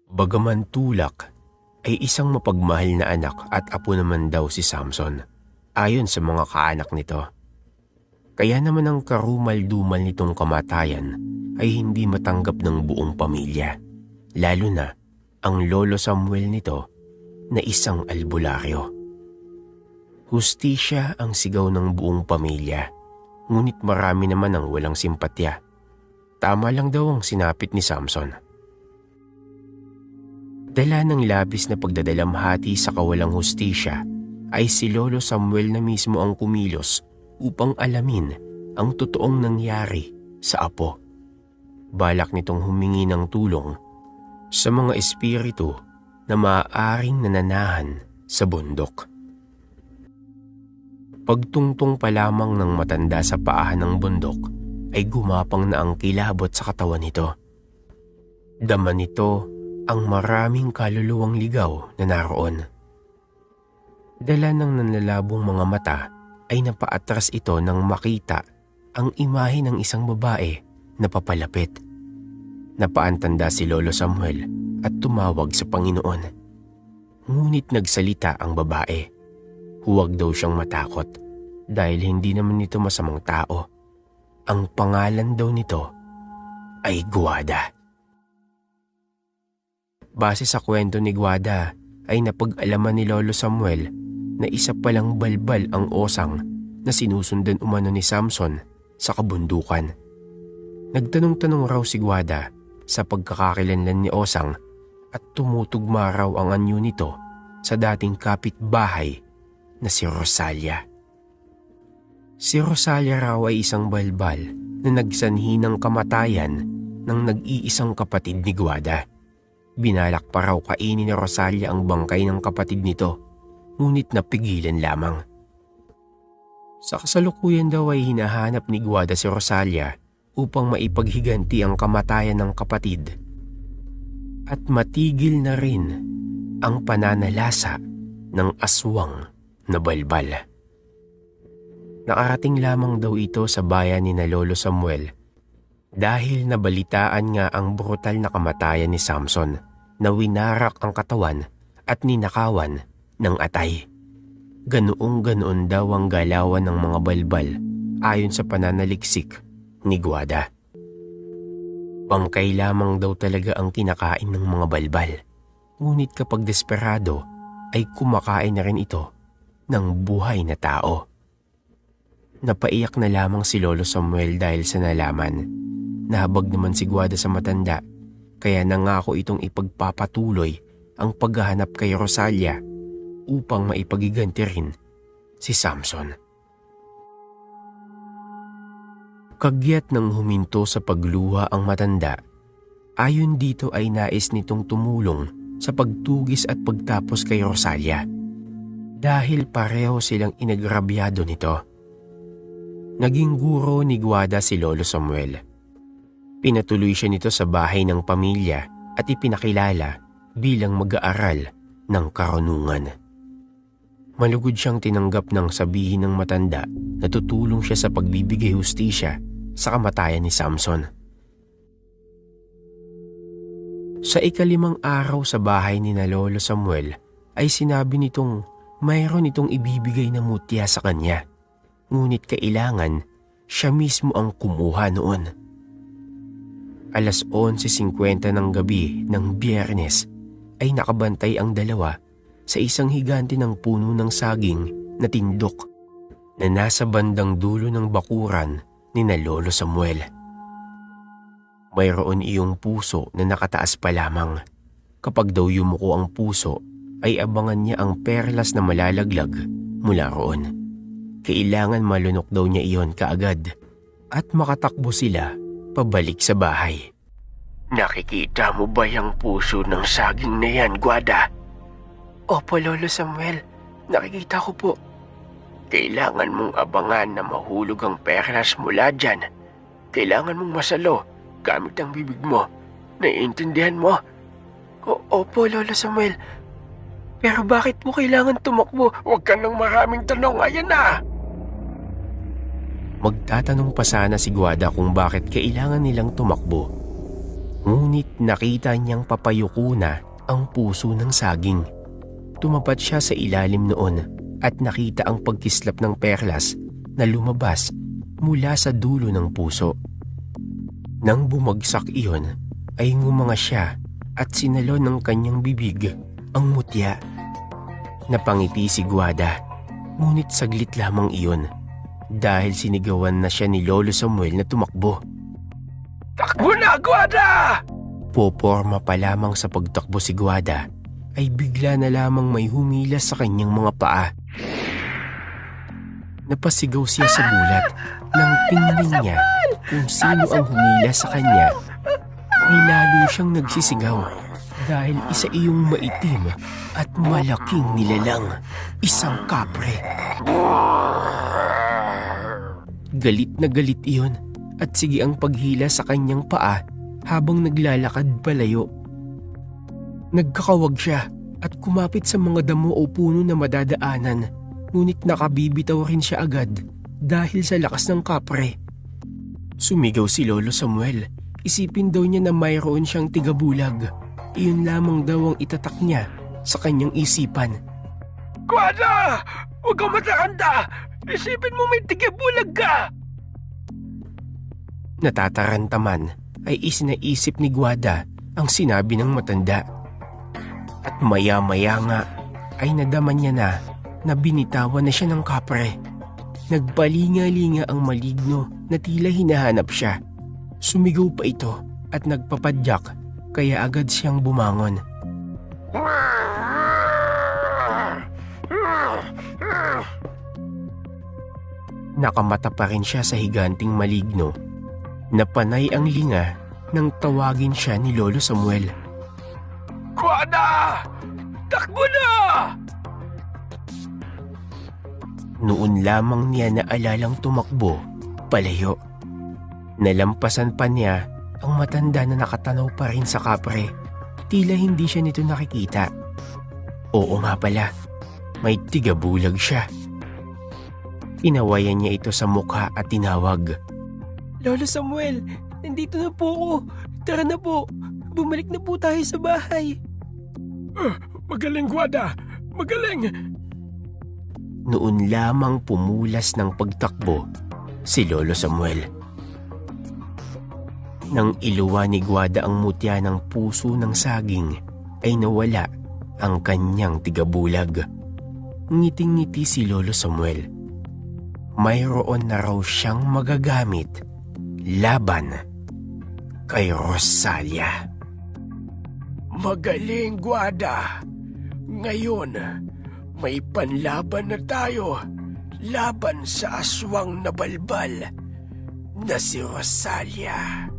Bagaman tulak, ay isang mapagmahal na anak at apo naman daw si Samson, ayon sa mga kaanak nito. Kaya naman ang karumal-dumal nitong kamatayan ay hindi matanggap ng buong pamilya, lalo na ang lolo Samuel nito na isang albularyo. Hustisya ang sigaw ng buong pamilya, ngunit marami naman ang walang simpatya. Tama lang daw ang sinapit ni Samson. Dala ng labis na pagdadalamhati sa kawalang hustisya, ay si Lolo Samuel na mismo ang kumilos upang alamin ang totoong nangyari sa apo. Balak nitong humingi ng tulong sa mga espiritu na maaaring nananahan sa bundok. Pagtungtong pa lamang ng matanda sa paahan ng bundok, ay gumapang na ang kilabot sa katawan nito. Dama nito ang maraming kaluluwang ligaw na naroon. Dala ng nanlalabong mga mata ay napaatras ito nang makita ang imahe ng isang babae na papalapit. Napaantanda si Lolo Samuel at tumawag sa Panginoon. Ngunit nagsalita ang babae. Huwag daw siyang matakot dahil hindi naman nito masamang tao. Ang pangalan daw nito ay Guada. Base sa kwento ni Guada ay napag-alaman ni Lolo Samuel na isa palang balbal ang osang na sinusundan umano ni Samson sa kabundukan. Nagtanong-tanong raw si Guada sa pagkakakilanlan ni Osang at tumutugma raw ang anyo nito sa dating kapitbahay na si Rosalia. Si Rosalia raw ay isang balbal na nagsanhi ng kamatayan ng nag-iisang kapatid ni Guada. Binalak pa raw kainin ni Rosalia ang bangkay ng kapatid nito, ngunit napigilan lamang. Sa kasalukuyan daw ay hinahanap ni Guada si Rosalia upang maipaghiganti ang kamatayan ng kapatid at matigil na rin ang pananalasa ng aswang na balbal. Nakarating lamang daw ito sa bayan ni na Lolo Samuel dahil nabalitaan nga ang brutal na kamatayan ni Samson na winarak ang katawan at ninakawan ng atay. Ganoong-ganoon daw ang galawan ng mga balbal ayon sa pananaliksik ni Guada. Bangkay lamang daw talaga ang kinakain ng mga balbal, ngunit kapag desperado ay kumakain na rin ito ng buhay na tao. Napaiyak na lamang si Lolo Samuel dahil sa nalaman. Nahabag naman si Guada sa matanda, kaya nangako itong ipagpapatuloy ang paghahanap kay Rosalia upang maipagiganti rin si Samson. Kagyat ng huminto sa pagluha ang matanda, ayon dito ay nais nitong tumulong sa pagtugis at pagtapos kay Rosalia dahil pareho silang inagrabyado nito. Naging guro ni Guada si Lolo Samuel. Pinatuloy siya nito sa bahay ng pamilya at ipinakilala bilang mag-aaral ng karunungan. Malugod siyang tinanggap ng sabihin ng matanda na tutulong siya sa pagbibigay hustisya sa kamatayan ni Samson. Sa ika-5 araw sa bahay ni na Lolo Samuel ay sinabi nitong mayroon itong ibibigay na mutya sa kanya, ngunit kailangan siya mismo ang kumuha noon. 11:50 ng gabi ng Biyernes ay nakabantay ang dalawa sa isang higante ng puno ng saging na tindok na nasa bandang dulo ng bakuran ni na Lolo Samuel. Mayroon iyong puso na nakataas pa lamang. Kapag daw yumuko ang puso, ay abangan niya ang perlas na malalaglag mula roon. Kailangan malunok daw niya iyon kaagad at makatakbo sila pabalik sa bahay. Nakikita mo ba yung puso ng saging na yan, Guada? Opo, Lolo Samuel. Nakikita ko po. Kailangan mong abangan na mahulog ang perlas mula dyan. Kailangan mong masalo gamit ang bibig mo. Naiintindihan mo? Opo, Lolo Samuel. Pero bakit mo kailangan tumakbo? Huwag ka ng maraming tanong. Ayan na! Magtatanong pa sana si Guada kung bakit kailangan nilang tumakbo. Ngunit nakita niyang papayuko na ang puso ng saging. Tumapat siya sa ilalim noon at nakita ang pagkislap ng perlas na lumabas mula sa dulo ng puso. Nang bumagsak iyon, ay ngumanga siya at sinalo ng kanyang bibig ang mutya. Napangiti si Guada, ngunit saglit lamang iyon dahil sinigawan na siya ni Lolo Samuel na tumakbo. Takbo na, Guada! Poporma pa lamang sa pagtakbo si Guada ay bigla na lamang may humilas sa kanyang mga paa. Napasigaw siya sa gulat nang tingnan niya kung sino ang humilas sa kanya. Nilalo siyang nagsisigaw dahil isa iyong maitim at malaking nilalang, isang kapre. Galit na galit iyon at sige ang paghila sa kanyang paa habang naglalakad palayo. Nagkakawag siya at kumapit sa mga damo o puno na madadaanan, ngunit nakabibitaw rin siya agad dahil sa lakas ng kapre. Sumigaw si Lolo Samuel. Isipin daw niya na mayroon siyang tigabulag. Iyon lamang daw ang itatak niya sa kanyang isipan. Guada! Huwag kang matakanda! Isipin mo may tigabulag ka! Natatarantaman ay isinaisip ni Guada ang sinabi ng matanda. At maya-maya nga ay nadama niya na binitawan na siya ng kapre. Nagpalinga-linga ang maligno na tila hinahanap siya. Sumigaw pa ito at nagpapadyak kaya agad siyang bumangon. Nakamata pa rin siya sa higanting maligno. Napanay ang linga nang tawagin siya ni Lolo Samuel. Guada! Takbo na! Noon lamang niya naalalang tumakbo palayo. Nalampasan pa niya ang matanda na nakatanaw pa rin sa kapre. Tila hindi siya nito nakikita. Oo nga pala, may tigabulag siya. Inawayan niya ito sa mukha at tinawag. Lolo Samuel, nandito na po ako. Tara na po, bumalik na po tayo sa bahay. Magaling, Guada! Magaling! Noon lamang pumulas ng pagtakbo si Lolo Samuel. Nang iluwa ni Guada ang mutya ng puso ng saging, ay nawala ang kanyang tigabulag. Ngiting-ngiti si Lolo Samuel. Mayroon na raw siyang magagamit laban kay Rosalia. Magaling, Guada! Ngayon, may panlaban na tayo laban sa aswang na balbal na si Rosalia.